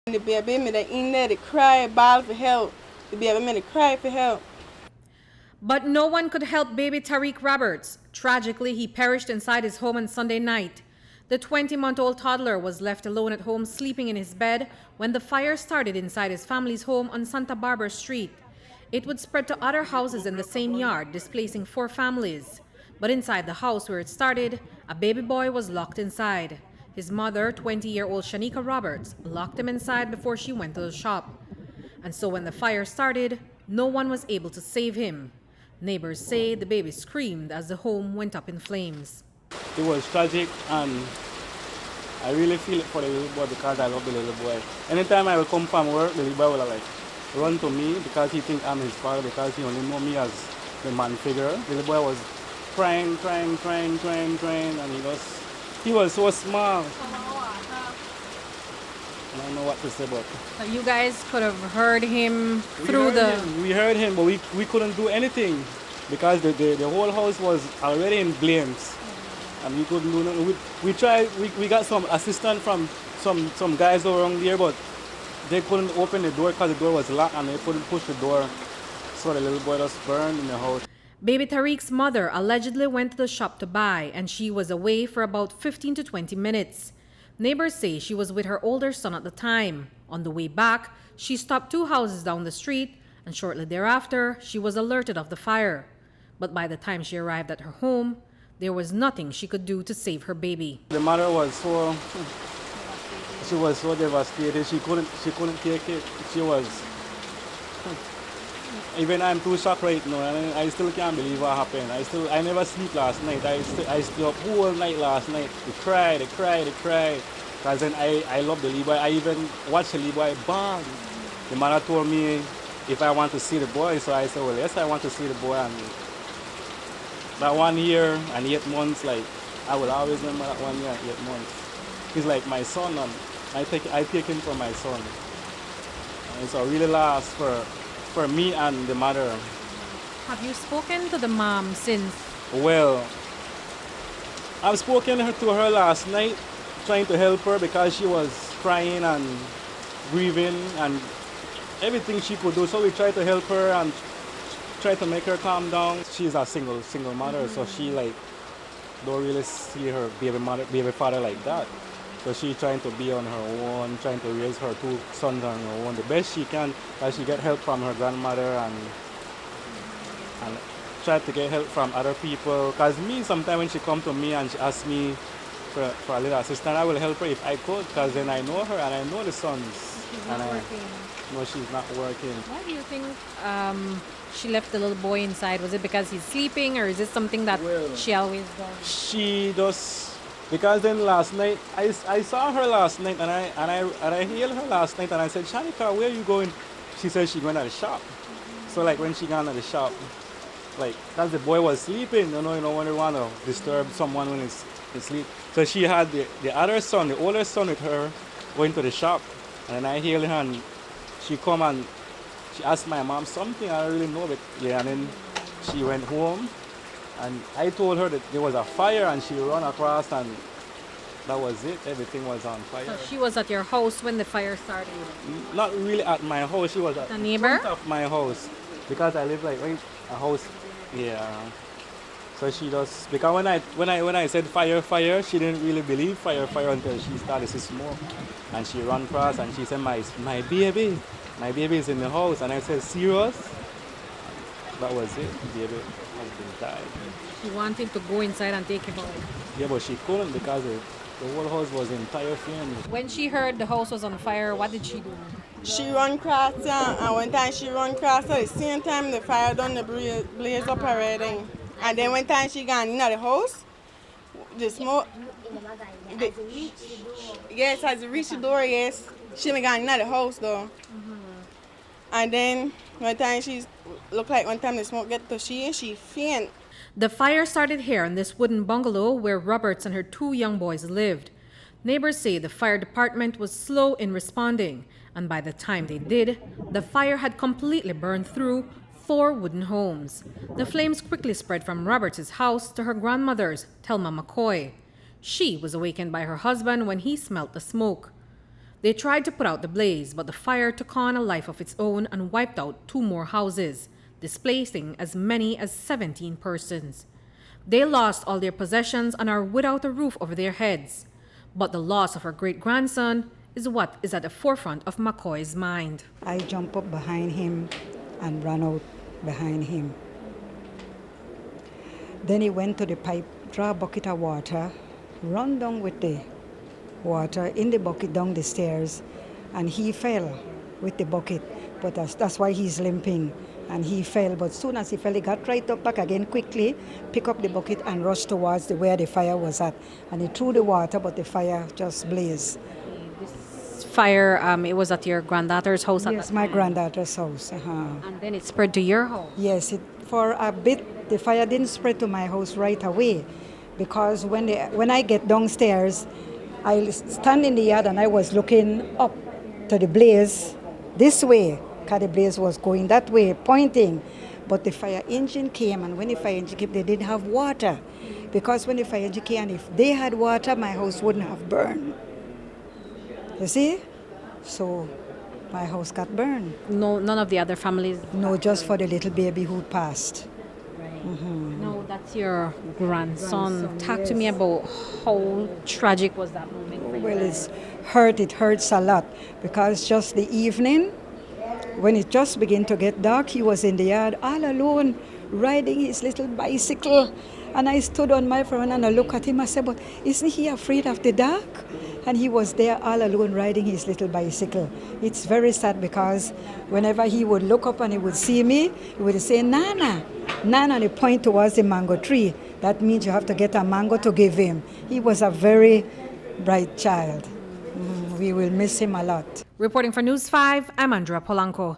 The baby made it in there, they cry, bawl for help. The baby made it cry for help. But no one could help baby Tarique Roberts. Tragically, he perished inside his home on Sunday night. The 20-month-old toddler was left alone at home sleeping in his bed when the fire started inside his family's home on Santa Barbara Street. It would spread to other houses in the same yard, displacing 4 families. But inside the house where it started, a baby boy was locked inside. His mother, 20-year-old Shanika Roberts, locked him inside before she went to the shop. And so when the fire started, no one was able to save him. Neighbors say the baby screamed as the home went up in flames. It was tragic, and I really feel it for the little boy because I love the little boy. Anytime I will come from work, the little boy will like run to me because he thinks I'm his father, because he only know me as the man figure. The little boy was crying, and he was so small. I don't know what to say about it. You guys could have heard him We heard him, but we couldn't do anything because the whole house was already in flames. And we couldn't do nothing. We tried, we got some assistance from some guys around there, but they couldn't open the door because the door was locked, and they couldn't push the door. So the little boy just burned in the house. Baby Tarique's mother allegedly went to the shop to buy, and she was away for about 15 to 20 minutes. Neighbors say she was with her older son at the time. On the way back, she stopped 2 houses down the street, and shortly thereafter, she was alerted of the fire. But by the time she arrived at her home, there was nothing she could do to save her baby. The mother was so devastated. She couldn't take it. She was. Even I'm too shocked right now, and I still can't believe what happened. I never sleep last night. I stayed up whole night last night. They cried. Because then I love the little boy. I even watched the little boy born. The mother told me if I want to see the boy, so I said, well, yes, I want to see the boy. And that 1 year and 8 months, like, I will always remember that 1 year and 8 months. He's like my son, and I take him for my son. And it's a really loss for me and the mother. Have you spoken to the mom since? Well, I've spoken to her last night, trying to help her because she was crying and grieving and everything she could do. So we tried to help her and try to make her calm down. She's a single mother, so she like don't really see her baby father like that. So she's trying to be on her own, trying to raise her 2 sons on her own the best she can, as she get help from her grandmother and try to get help from other people. Cause me, sometimes when she come to me and she asks me for a little assistance, I will help her if I could, cause then I know her and I know the sons. She's not working. No, she's not working. Why do you think she left the little boy inside? Was it because he's sleeping, or is it something that she always does? She does, because then last night I saw her last night and I hailed her last night and I said, Shanika, where are you going? She said she going to the shop. So like when she gone to the shop, like because the boy was sleeping, you don't want to disturb someone when he's asleep. So she had the other son, the older son with her, going to the shop, and I hailed her and she come and she asked my mom something, I don't really know, but yeah, and then she went home and I told her that there was a fire and she ran across and that was it, everything was on fire. So she was at your house when the fire started? Not really at my house, she was at the neighbor? front of my house because I live like right a house, yeah. So she just, because when I said fire, she didn't really believe fire until she started to smoke. And she ran across and she said, my baby is in the house. And I said, serious? That was it, the baby has been died. She wanted to go inside and take him out. Yeah, but she couldn't because the whole house was in entire flames. When she heard the house was on fire, what did she do? She run across, and one time she run across at the same time the fire done the blaze up already. And then one time she gone in the house, the smoke. Yes, as it reached the door, yes. She ain't gone in the house though. And then one time she looked like one time the smoke get to she and she faint. The fire started here in this wooden bungalow where Roberts and her 2 young boys lived. Neighbors say the fire department was slow in responding, and by the time they did, the fire had completely burned through 4 wooden homes. The flames quickly spread from Roberts' house to her grandmother's, Thelma McCoy. She was awakened by her husband when he smelt the smoke. They tried to put out the blaze, but the fire took on a life of its own and wiped out 2 more houses, displacing as many as 17 persons. They lost all their possessions and are without a roof over their heads. But the loss of her great-grandson is what is at the forefront of McCoy's mind. I jumped up behind him and ran out behind him. Then he went to the pipe, draw a bucket of water, run down with the water in the bucket down the stairs, and he fell with the bucket. But that's why he's limping, and he fell. But soon as he fell, he got right up back again quickly, pick up the bucket and rush towards where the fire was at. And he threw the water, but the fire just blazed. This fire, it was at your granddaughter's house? Yes, my granddaughter's house. And then it spread to your house? Yes, for a bit, the fire didn't spread to my house right away, because when I get downstairs, I stand in the yard and I was looking up to the blaze this way, because the blaze was going that way, pointing. But the fire engine came, and when the fire engine came, they didn't have water. Because when the fire engine came, if they had water, my house wouldn't have burned. You see? So my house got burned. No, none of the other families? No, just for the little baby who passed. No, that's your grandson. Talk to me about how tragic was that moment for you? Well, it hurts a lot, because just the evening, when it just began to get dark, he was in the yard all alone, riding his little bicycle. And I stood on my front and I looked at him. I said, but isn't he afraid of the dark? And he was there all alone riding his little bicycle. It's very sad, because whenever he would look up and he would see me, he would say, Nana, Nana, and he point towards the mango tree. That means you have to get a mango to give him. He was a very bright child. We will miss him a lot. Reporting for News 5, I'm Andrea Polanco.